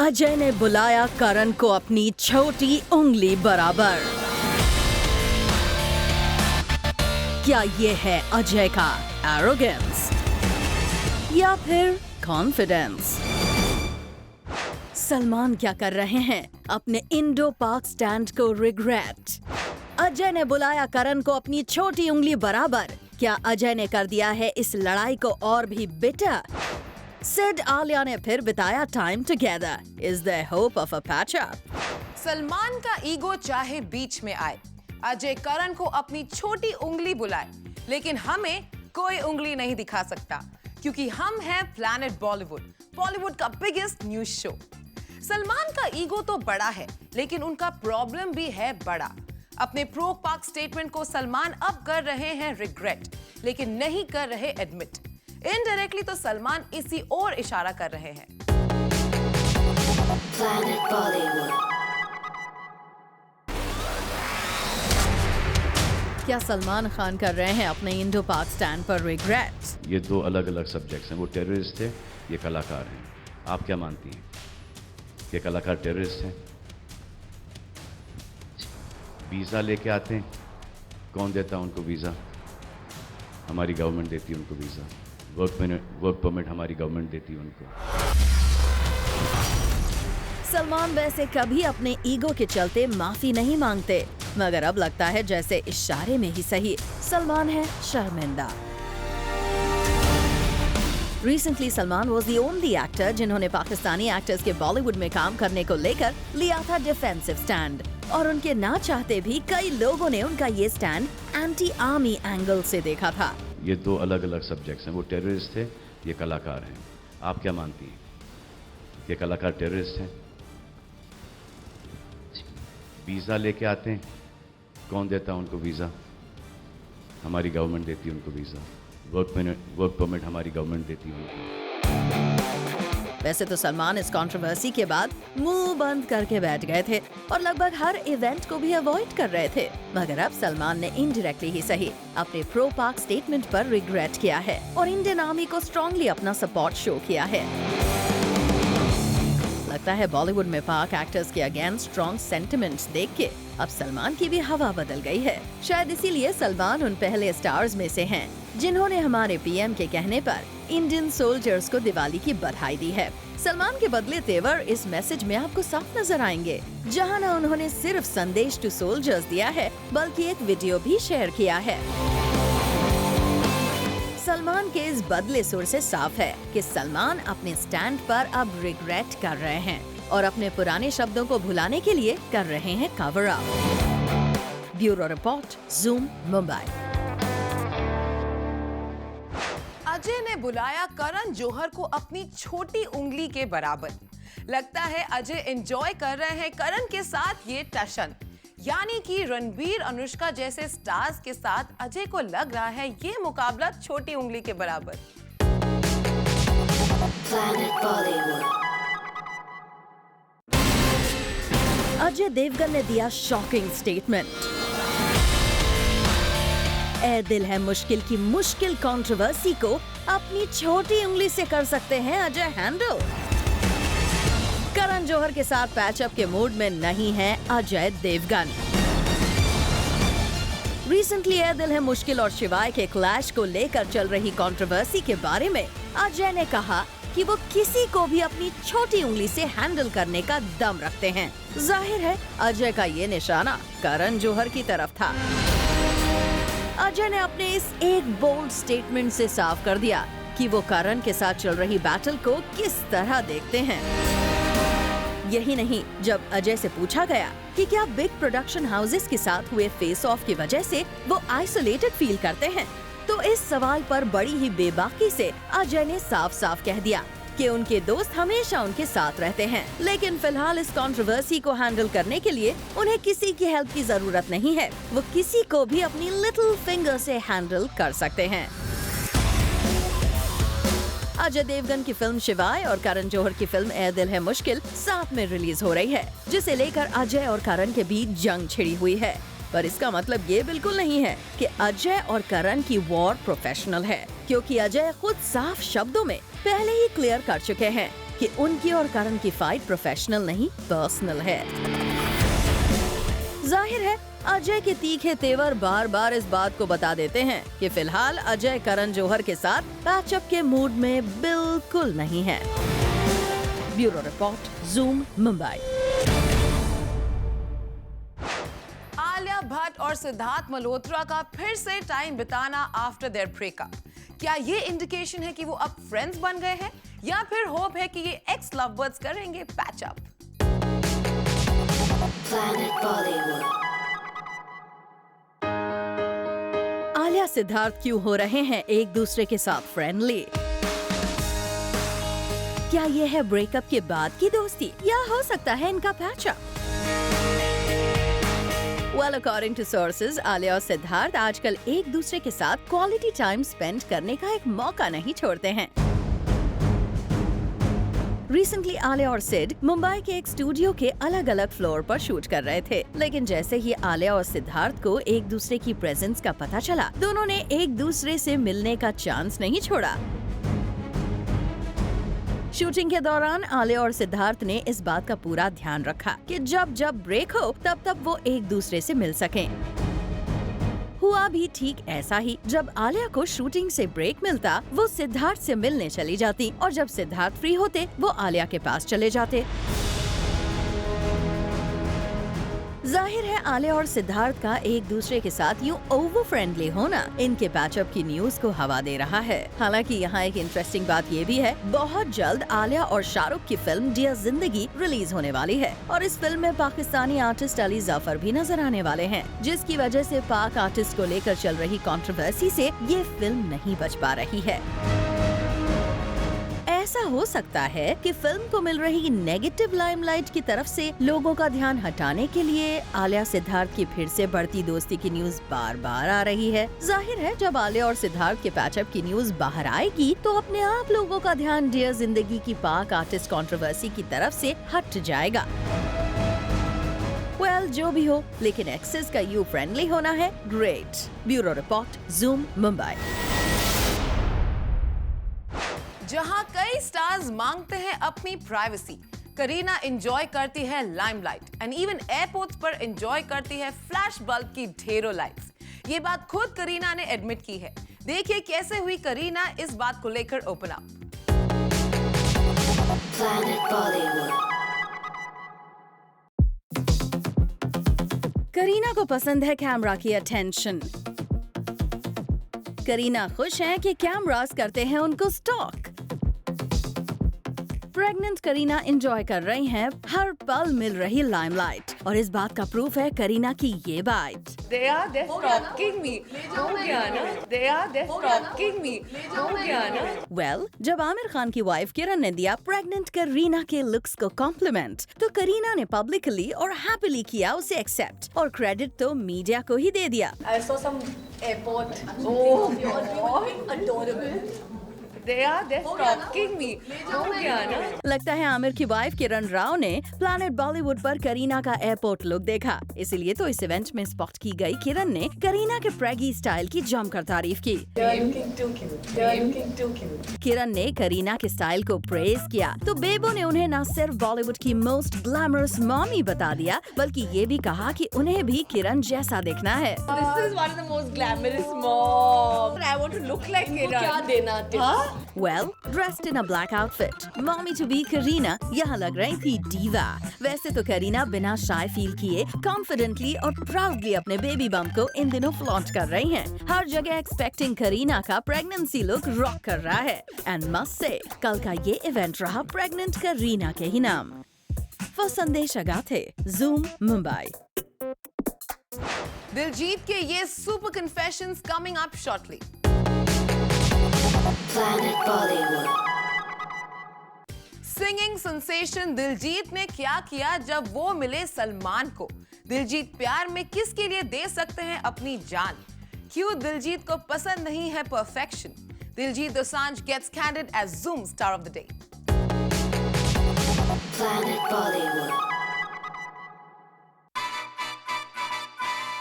अजय ने बुलाया करण को अपनी छोटी उंगली बराबर। क्या ये है अजय का एरोगेंस या फिर कॉन्फिडेंस? सलमान क्या कर रहे हैं? अपने इंडो पाक स्टैंड को रिग्रेट। अजय ने बुलाया करण को अपनी छोटी उंगली बराबर। क्या अजय ने कर दिया है इस लड़ाई को और भी बिटर? सिड आलिया ने फिर बिताया time together. Is there hope of a patch up? Salman का ईगो चाहे बीच में आए, अजय करण को अपनी छोटी उंगली बुलाए, लेकिन हमें कोई उंगली नहीं दिखा सकता, क्योंकि हम हैं प्लैनेट बॉलीवुड, बॉलीवुड का बिगेस्ट न्यूज शो। सलमान का ईगो तो बड़ा है, लेकिन उनका प्रॉब्लम भी है बड़ा। अपने प्रो पाक स्टेटमेंट को सलमान अब कर रहे हैं रिग्रेट, लेकिन नहीं कर रहे एडमिट। इनडायरेक्टली तो सलमान इसी ओर इशारा कर रहे हैं। Planet Bollywood. क्या सलमान खान कर रहे हैं अपने इंडो पाक स्टैंड पर रिग्रेट? ये दो अलग अलग सब्जेक्ट्स हैं। वो टेररिस्ट थे, ये कलाकार हैं। आप क्या मानती हैं? ये कलाकार टेररिस्ट हैं? वीज़ा लेके आते हैं, कौन देता उनको वीज़ा? हमारी गवर्नमेंट देती है उनको वीज़ा। वर्क परमिट हमारी गवर्नमेंट देती है उनको। सलमान वैसे कभी अपने ईगो के चलते माफी नहीं मांगते, मगर अब लगता है जैसे इशारे में ही सही सलमान है शर्मिंदा। Recently Salman was the only actor जिन्होंने पाकिस्तानी एक्टर्स के बॉलीवुड में काम करने को लेकर लिया था डिफेंसिव स्टैंड, और उनके ना चाहते भी कई लोगों ने उनका ये स्टैंड एंटी आर्मी एंगल से देखा था। ये दो अलग अलग सब्जेक्ट्स हैं। वो टेररिस्ट थे, ये कलाकार हैं। आप क्या मानती हैं? ये कलाकार टेररिस्ट हैं? वीज़ा लेके आते हैं, कौन देता उनको वीज़ा? हमारी गवर्नमेंट देती है उनको वीज़ा। वर्क परमिट हमारी गवर्नमेंट देती है उनको। वैसे तो सलमान इस कंट्रोवर्सी के बाद मुंह बंद करके बैठ गए थे और लगभग हर इवेंट को भी अवॉइड कर रहे थे, मगर अब सलमान ने इनडायरेक्टली ही सही अपने प्रो पाक स्टेटमेंट पर रिग्रेट किया है और इंडियन आर्मी को स्ट्रांगली अपना सपोर्ट शो किया है। लगता है बॉलीवुड में पाक एक्टर्स के अगेंस्ट स्ट्रॉन्ग सेंटिमेंट्स देख के अब सलमान की भी हवा बदल गई है। शायद इसीलिए सलमान उन पहले स्टार्स में से हैं जिन्होंने हमारे पीएम के कहने पर इंडियन सोल्जर्स को दिवाली की बधाई दी है। सलमान के बदले तेवर इस मैसेज में आपको साफ नजर आएंगे, जहां न उन्होंने सिर्फ संदेश टू सोल्जर्स दिया है, बल्कि एक वीडियो भी शेयर किया है। सलमान के इस बदले सुर से साफ है कि सलमान अपने स्टैंड पर अब रिग्रेट कर रहे हैं और अपने पुराने शब्दों को भुलाने के लिए कर रहे हैं cover up. Bureau report, zoom, Mumbai. Ajay ने बुलाया करण जौहर को अपनी छोटी उंगली के बराबर। लगता है अजय एंजॉय कर रहे हैं करण के साथ ये टशन, यानी कि रणबीर, अनुष्का जैसे स्टार्स के साथ अजय को लग रहा है ये मुकाबला छोटी उंगली के बराबर। Planet Bollywood. अजय देवगन ने दिया शॉकिंग स्टेटमेंट। ए दिल है मुश्किल की मुश्किल कंट्रोवर्सी को अपनी छोटी उंगली से कर सकते हैं अजय हैंडल। करण जौहर के साथ पैचअप के मूड में नहीं है अजय देवगन। रिसेंटली ए दिल है मुश्किल और शिवाय के क्लैश को लेकर चल रही कंट्रोवर्सी के बारे में अजय ने कहा कि वो किसी को भी अपनी छोटी उंगली से हैंडल करने का दम रखते हैं। जाहिर है अजय का ये निशाना करण जौहर की तरफ था। अजय ने अपने इस एक बोल्ड स्टेटमेंट से साफ कर दिया कि वो करण के साथ चल रही बैटल को किस तरह देखते हैं। यही नहीं, जब अजय से पूछा गया कि क्या बिग प्रोडक्शन हाउसेस के साथ हुए फेस ऑफ की वजह से वो आइसोलेटेड फील करते हैं, तो इस सवाल पर बड़ी ही बेबाकी से अजय ने साफ साफ कह दिया कि उनके दोस्त हमेशा उनके साथ रहते हैं, लेकिन फिलहाल इस कंट्रोवर्सी को हैंडल करने के लिए उन्हें किसी की हेल्प की जरूरत नहीं है। वो किसी को भी अपनी लिटिल फिंगर से हैंडल कर सकते हैं। अजय देवगन की फिल्म शिवाय और करण जौहर की फिल्म ए दिल है मुश्किल साथ में रिलीज हो रही है, जिसे लेकर अजय और करण के बीच जंग छिड़ी हुई है। पर इसका मतलब ये बिल्कुल नहीं है कि अजय और करण की वॉर प्रोफेशनल है, क्योंकि अजय खुद साफ शब्दों में पहले ही क्लियर कर चुके हैं कि उनकी और करण की फाइट प्रोफेशनल नहीं पर्सनल है। जाहिर है अजय के तीखे तेवर बार बार इस बात को बता देते हैं कि फिलहाल अजय करण जौहर के साथ पैचअप के मूड में बिल्कुल नहीं है। Bureau report, zoom, Mumbai. Alia Bhatt और सिद्धार्थ मल्होत्रा का फिर से टाइम बिताना आफ्टर देयर ब्रेकअप, क्या ये इंडिकेशन है कि वो अब फ्रेंड्स बन गए हैं या फिर होप है कि ये एक्स लवबर्ड्स करेंगे patch up? Planet Bollywood. Alia Siddharth क्यों हो रहे हैं एक दूसरे के साथ फ्रेंडली? क्या ये है ब्रेकअप के बाद की दोस्ती या हो सकता है इनका patch up? Well, according to sources, Alia और सिद्धार्थ आजकल एक दूसरे के साथ क्वालिटी टाइम स्पेंड करने का एक मौका नहीं छोड़ते हैं। रिसेंटली आलिया और सिड मुंबई के एक स्टूडियो के अलग अलग फ्लोर पर शूट कर रहे थे, लेकिन जैसे ही आलिया और सिद्धार्थ को एक दूसरे की प्रेजेंस का पता चला, दोनों ने एक दूसरे से मिलने का चांस नहीं छोड़ा। शूटिंग के दौरान आलिया और सिद्धार्थ ने इस बात का पूरा ध्यान रखा कि जब जब ब्रेक हो तब तब वो एक दूसरे से मिल सकें। हुआ भी ठीक ऐसा ही। जब आलिया को शूटिंग से ब्रेक मिलता, वो सिद्धार्थ से मिलने चली जाती और जब सिद्धार्थ फ्री होते, वो आलिया के पास चले जाते। जाहिर है आलिया और सिद्धार्थ का एक दूसरे के साथ यूं ओवर फ्रेंडली होना इनके पैचअप की न्यूज को हवा दे रहा है। हालांकि यहाँ एक इंटरेस्टिंग बात ये भी है, बहुत जल्द आलिया और शाहरुख की फिल्म डियर जिंदगी रिलीज होने वाली है और इस फिल्म में पाकिस्तानी आर्टिस्ट अली जफर भी नजर आने वाले हैं, जिसकी वजह से पाक आर्टिस्ट को लेकर चल रही कंट्रोवर्सी से ये फिल्म नहीं बच पा रही है। ऐसा हो सकता है कि फिल्म को मिल रही नेगेटिव लाइमलाइट की तरफ से लोगों का ध्यान हटाने के लिए आलिया सिद्धार्थ की फिर से बढ़ती दोस्ती की न्यूज बार बार आ रही है। जाहिर है जब आलिया और सिद्धार्थ के पैचअप की न्यूज बाहर आएगी तो अपने आप लोगों का ध्यान डियर जिंदगी की पाक आर्टिस्ट कंट्रोवर्सी की तरफ से हट जाएगा। वेल, जो भी हो, लेकिन एक्सेस का यू फ्रेंडली होना है great. Bureau report, zoom, Mumbai. जहां कई स्टार्स मांगते हैं अपनी प्राइवेसी, करीना एंजॉय करती है लाइमलाइट एंड इवन एयरपोर्ट्स पर एंजॉय करती है फ्लैश बल्ब की ढेरों लाइट्स। ये बात खुद करीना ने एडमिट की है। देखिए कैसे हुई करीना इस बात को लेकर open up. Planet Bollywood. Kareena को पसंद है कैमरा की अटेंशन। करीना खुश है कि कैमरास करते हैं उनको स्टॉक। प्रेग्नेंट करीना एंजॉय कर रही हैं हर पल मिल रही लाइमलाइट और इस बात का प्रूफ है करीना की ये bite. They are stalking me. हो गया ना? They are stalking me. हो गया ना? वेल, जब आमिर खान की वाइफ किरण ने दिया प्रेग्नेंट करीना के लुक्स को कॉम्प्लीमेंट, तो करीना ने पब्लिकली और हैप्पीली किया उसे एक्सेप्ट और क्रेडिट तो मीडिया को ही दे दिया। I saw some airport. Oh, you're adorable. They are stalking me. हो गया ना? लगता है आमिर की वाइफ किरण राव ने प्लैनेट बॉलीवुड पर करीना का एयरपोर्ट लुक देखा, इसीलिए तो इस इवेंट में स्पॉट की गई किरण ने करीना के प्रेगी स्टाइल की जमकर तारीफ की। You're looking too cute. You're looking too cute. किरण ने करीना के स्टाइल को प्रेज किया तो बेबो ने उन्हें न सिर्फ बॉलीवुड की मोस्ट ग्लैमरस मॉमी बता दिया, बल्कि ये भी कहा कि उन्हें भी किरण जैसा दिखना है। This is one of the most glamorous moms. I want to look like Kiran. क्या देना tips? Well, dressed in a black outfit, mommy to be Kareena यहाँ लग रही थी डीवा। वैसे तो करीना बिना शाय फील किए कॉन्फिडेंटली और प्राउडली अपने बेबी बम्प को इन दिनों फ्लॉन्ट कर रही हैं। हर जगह एक्सपेक्टिंग करीना का प्रेगनेंसी लुक रॉक कर रहा है एंड मस्ट से कल का ये इवेंट रहा प्रेग्नेंट करीना के ही नाम। वो संदेश अगाथे, ज़ूम, मुंबई। दिलजीत के ये super confessions coming up shortly. Planet Bollywood. Singing sensation Diljit ने क्या किया जब वो मिले सलमान को? दिलजीत प्यार में किसके लिए दे सकते हैं अपनी जान? क्यों दिलजीत को पसंद नहीं है perfection? Diljit Dosanjh gets candid as Zoom Star of the Day. Planet Bollywood.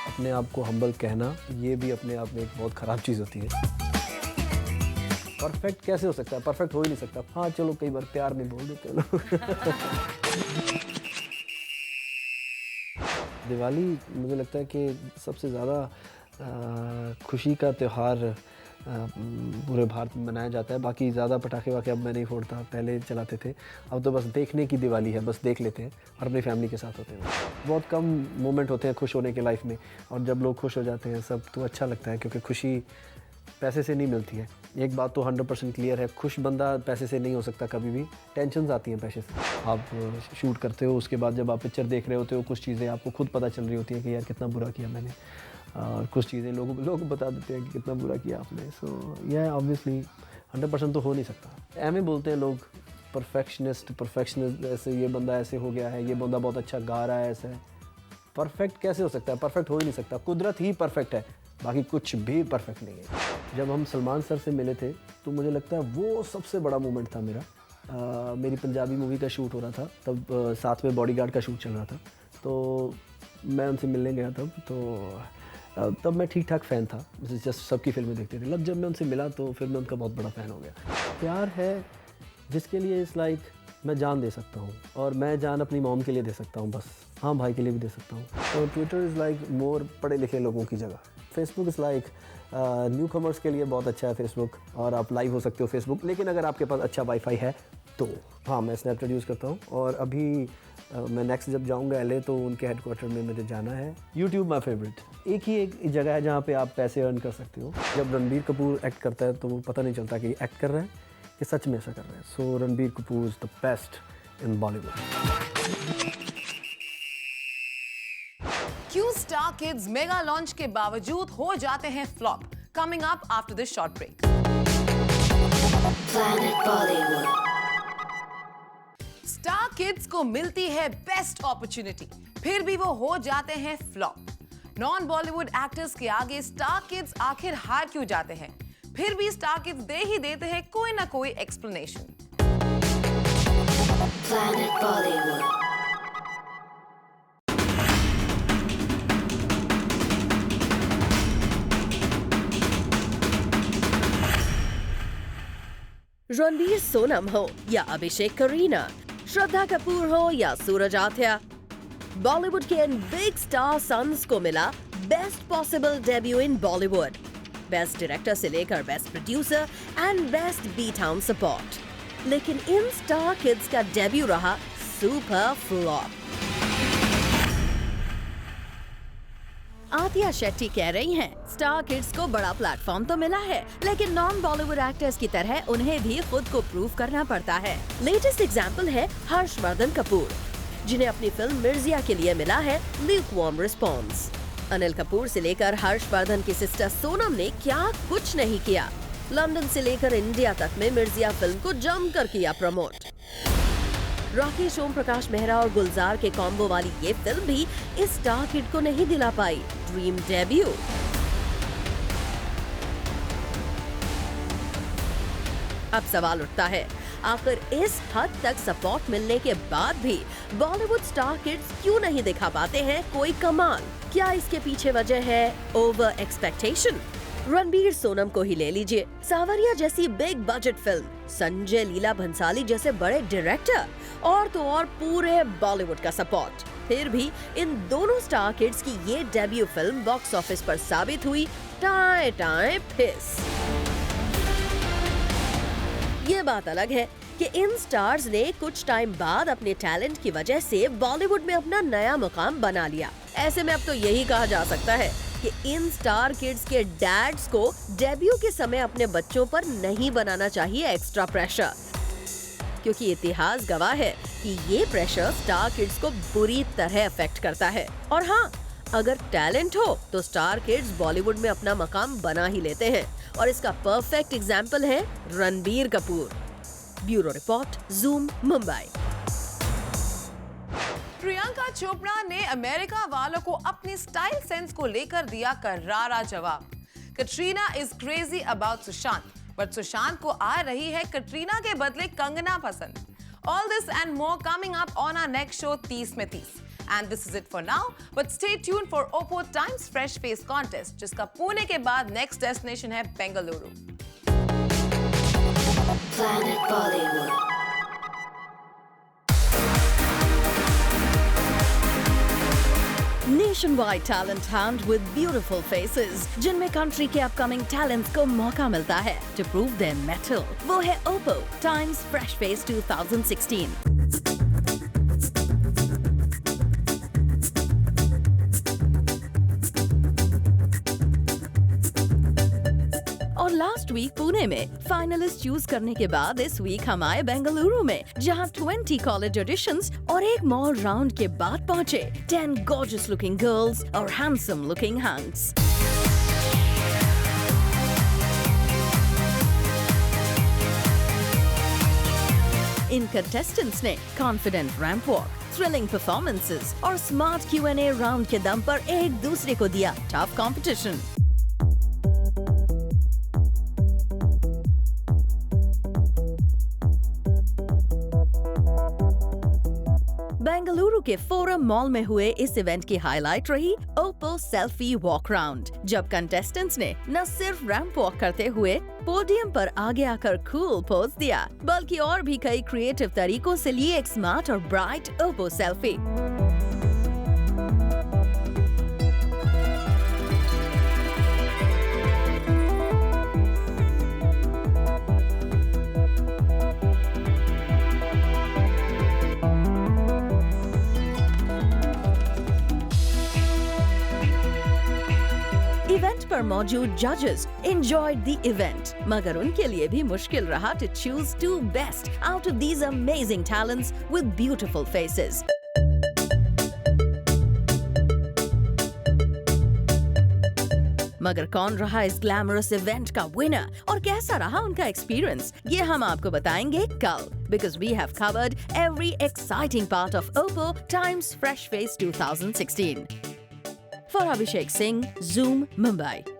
अपने आप को हम्बल कहना, ये भी अपने आप में एक बहुत खराब चीज होती है। परफेक्ट कैसे हो सकता है, परफेक्ट हो ही नहीं सकता। हाँ चलो कई बार प्यार में बोल देते हैं लोग। दिवाली मुझे लगता है कि सबसे ज़्यादा खुशी का त्यौहार पूरे भारत में मनाया जाता है। बाकी ज़्यादा पटाखे वाखे अब मैं नहीं फोड़ता, पहले चलाते थे। अब तो बस देखने की दिवाली है, बस देख लेते हैं और अपनी फैमिली के साथ होते हैं। बहुत कम मोमेंट होते हैं खुश होने के लाइफ में, और जब लोग खुश हो जाते हैं सब तो अच्छा लगता है, क्योंकि खुशी पैसे से नहीं मिलती है। एक बात तो 100% क्लियर है, खुश बंदा पैसे से नहीं हो सकता कभी भी। टेंशन्स आती हैं पैसे से। आप शूट करते हो, उसके बाद जब आप पिक्चर देख रहे होते हो, कुछ चीज़ें आपको खुद पता चल रही होती हैं कि यार कितना बुरा किया मैंने, और कुछ चीज़ें लोग बता देते हैं कि कितना बुरा किया आपने। सो यह ऑब्वियसली 100% तो हो नहीं सकता। एम ए बोलते हैं लोग, परफेक्शनिस्ट, ऐसे ये बंदा ऐसे हो गया है, ये बंदा बहुत अच्छा गा रहा है, ऐसा है। परफेक्ट कैसे हो सकता है, परफेक्ट हो ही नहीं सकता। कुदरत ही परफेक्ट है, बाकी कुछ भी परफेक्ट नहीं है। जब हम सलमान सर से मिले थे तो मुझे लगता है वो सबसे बड़ा मोमेंट था मेरा। मेरी पंजाबी मूवी का शूट हो रहा था तब, साथ में बॉडीगार्ड का शूट चल रहा था, तो मैं उनसे मिलने गया तब मैं ठीक ठाक फ़ैन था, जस्ट सबकी फिल्में देखते थे। जब मैं उनसे मिला तो फिर मैं उनका बहुत बड़ा फ़ैन हो गया। प्यार है जिसके लिए इस लाइक मैं जान दे सकता हूँ, और मैं जान अपनी मॉम के लिए दे सकता हूँ बस। हाँ, भाई के लिए भी दे सकता हूँ। तो ट्विटर इज़ लाइक मोर पढ़े लिखे लोगों की जगह। Facebook is like new commerce के लिए बहुत अच्छा है फेसबुक, और आप लाइव हो सकते हो फेसबुक, लेकिन अगर आपके पास अच्छा वाईफाई है तो। हाँ, मैं स्नैपचैट यूज़ करता हूँ, और अभी मैं नेक्स्ट जब जाऊँगा LA तो उनके हेडक्वार्टर में मुझे जाना है। YouTube my favourite. एक जगह है जहाँ पे आप पैसे अर्न कर सकते हो। जब रणबीर कपूर एक्ट करता है तो पता नहीं चलता कि एक्ट कर रहा है कि सच में ऐसा कर रहा है। So Ranbir Kapoor is the best in Bollywood. क्यों स्टार किड्स मेगा लॉन्च के बावजूद हो जाते हैं flop? Coming up after this short break. Planet Bollywood. Star kids को मिलती है बेस्ट अपॉर्चुनिटी, फिर भी वो हो जाते हैं फ्लॉप। नॉन बॉलीवुड एक्टर्स के आगे स्टार किड्स आखिर हार क्यों जाते हैं? फिर भी स्टार किड्स दे ही देते हैं कोई ना कोई explanation. Planet Bollywood. Ranbir Sonam हो या अभिषेक करीना, श्रद्धा कपूर हो या सूरज आथ्या, बॉलीवुड के इन बिग स्टार सन्स को मिला best possible debut in Bollywood. Best director से लेकर best producer and best B town support. लेकिन इन स्टार किड्स का डेब्यू रहा सुपर फ्लॉप। आतिया शेट्टी कह रही हैं, स्टार किड्स को बड़ा प्लेटफॉर्म तो मिला है, लेकिन नॉन बॉलीवुड एक्टर्स की तरह उन्हें भी खुद को प्रूव करना पड़ता है। लेटेस्ट एग्जांपल है हर्षवर्धन कपूर, जिन्हें अपनी फिल्म मिर्जिया के लिए मिला है ल्यूकवार्म रिस्पॉन्स। अनिल कपूर से लेकर हर्षवर्धन की सिस्टर सोनम ने क्या कुछ नहीं किया। लंदन से लेकर इंडिया तक में मिर्जिया फिल्म को जमकर किया प्रमोट। राकेश ओम प्रकाश मेहरा और गुलजार के कॉम्बो वाली ये फिल्म भी इस स्टार किड को नहीं दिला पाई ड्रीम डेब्यू। अब सवाल उठता है, आखिर इस हद तक सपोर्ट मिलने के बाद भी बॉलीवुड स्टार किड्स क्यों नहीं दिखा पाते हैं कोई कमाल? क्या इसके पीछे वजह है ओवर एक्सपेक्टेशन? रणबीर सोनम को ही ले लीजिए, सावरिया जैसी big budget film, Sanjay Leela Bhansali जैसे बड़े डायरेक्टर, और तो और पूरे बॉलीवुड का सपोर्ट। फिर भी इन दोनों स्टार किड्स की ये डेब्यू फिल्म बॉक्स ऑफिस पर साबित हुई टाए टाए फिस। ये बात अलग है कि इन स्टार्स ने कुछ टाइम बाद अपने टैलेंट की वजह से बॉलीवुड में अपना नया मुकाम बना लिया। ऐसे में अब तो यही कहा जा सकता है कि इन स्टार किड्स के डैड्स को डेब्यू के समय अपने बच्चों पर नहीं बनाना चाहिए एक्स्ट्रा प्रेशर, क्योंकि इतिहास गवाह है कि ये प्रेशर स्टार किड्स को बुरी तरह अफेक्ट करता है। और हाँ, अगर टैलेंट हो तो स्टार किड्स बॉलीवुड में अपना मकाम बना ही लेते हैं, और इसका परफेक्ट एग्जाम्पल है Ranbir Kapoor. Bureau report, zoom, Mumbai. Priyanka Chopra ने अमेरिका वालों को अपनी स्टाइल सेंस को लेकर दिया करारा जवाब। Katrina is crazy about Sushant, but Sushant को आ रही है कटरीना के बदले कंगना पसंद। All this and more coming up on our next show 30 में 30. And this is it for now, but stay tuned for Oppo Times Fresh Face Contest, जिसका पुणे के बाद नेक्स्ट डेस्टिनेशन है Bengaluru. Planet Bollywood. Nationwide talent hunt with beautiful faces, जिनमें country के upcoming talents को मौका मिलता है to prove their mettle. वो है Oppo Times Fresh Face 2016. और लास्ट वीक पुणे में फाइनलिस्ट चूज करने के बाद इस वीक हम आए बेंगलुरु में, जहां 20 कॉलेज ऑडिशंस और एक मॉल राउंड के बाद पहुंचे 10 gorgeous looking girls और handsome looking hunks. इन कंटेस्टेंट्स ने confident ramp walk, thrilling performances और स्मार्ट Q&A राउंड के दम पर एक दूसरे को दिया टफ कंपटीशन. बेंगलुरु के फोरम मॉल में हुए इस इवेंट की हाईलाइट रही ओप्पो सेल्फी वॉक राउंड, जब कंटेस्टेंट्स ने न सिर्फ रैंप वॉक करते हुए पोडियम पर आगे आकर कूल पोज दिया, बल्कि और भी कई क्रिएटिव तरीकों से लिए एक स्मार्ट और ब्राइट ओप्पो सेल्फी. इवेंट पर मौजूद जजेस एंजॉयड द इवेंट, मगर उनके लिए भी मुश्किल रहा to choose 2 best out of these amazing talents with beautiful faces. मगर कौन रहा इस ग्लैमरस इवेंट का विनर और कैसा रहा उनका एक्सपीरियंस, ये हम आपको बताएंगे कल, because we have covered every exciting part of Oppo Times Fresh Face 2016. For Abhishek Singh, Zoom, Mumbai.